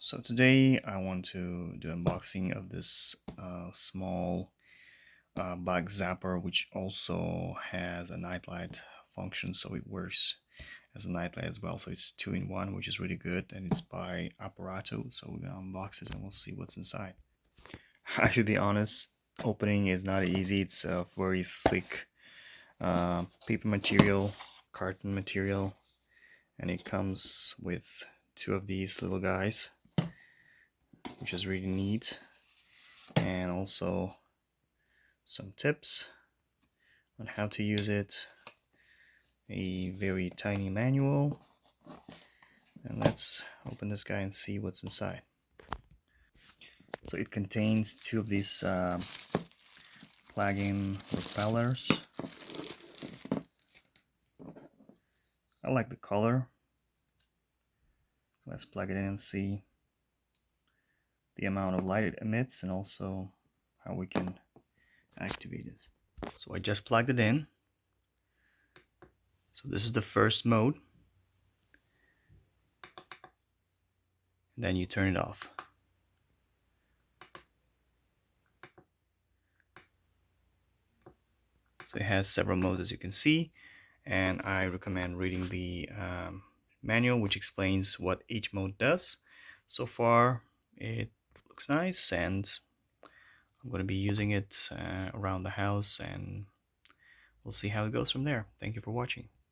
So today I want to do unboxing of this small bug zapper, which also has a nightlight function, so it works as a nightlight as well. So it's 2-in-1, which is really good, and it's by Aparatoo. So we're gonna unbox it and we'll see what's inside. I should be honest, opening is not easy. It's a very thick paper material, carton material, and it comes with two of these little guys, which is really neat, and also some tips on how to use it, a very tiny manual, and let's open this guy and see what's inside. So it contains two of these plug-in repellers. I like the color. Let's plug it in and see the amount of light it emits and also how we can activate it. So I just plugged it in. So this is the first mode. Then you turn it off. So it has several modes, as you can see, and I recommend reading the manual, which explains what each mode does. So far it looks nice, and I'm going to be using it around the house, and we'll see how it goes from there. Thank you for watching.